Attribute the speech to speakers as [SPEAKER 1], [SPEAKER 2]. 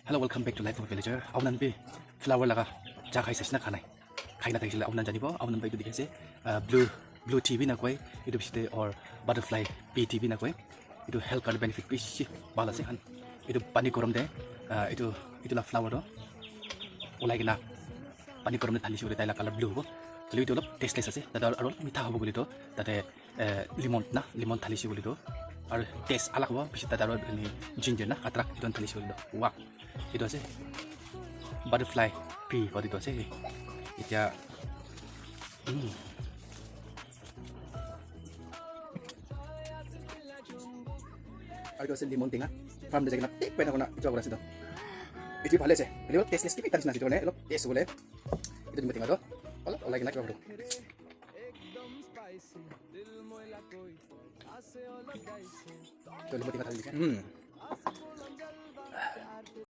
[SPEAKER 1] Hello, welcome back to Life of a Villager. Aunan be flower laga ja khai sesna khanai. Khaina thaisile aunan janibo. Aunan bai tu dikhaise blue TV na koi itu bisite or butterfly bee TV na koi. Itu health card benefit bishi bala ase han. Itu pani korom de itu la flower do. Ulai gina pani korom de thali sure taila color blue ho. Tali itu lop tasteless ase. Tada aro mitha hobo guli to. Tate lemon thali si guli to. আর test আলাক হব পিছত তাত আৰু ginger না আট্ৰাক ইটো থালি চলি walk এইটো আছে বাটাৰফ্লাই পি কদিটো আছে এতিয়া আৰু আছে লিমন টেঙা ফাৰ্ম দে জাগনা টেক পেনা কোনা ইটো আছে তো এটি ভালে আছে এটো টেষ্টলেস কি তানিছ না দিটো নে অলপ টেষ্ট হলে এটো দিম টেঙা তো অলপ ওলাই কিনা কিবা तो लिमो टेंगा थाली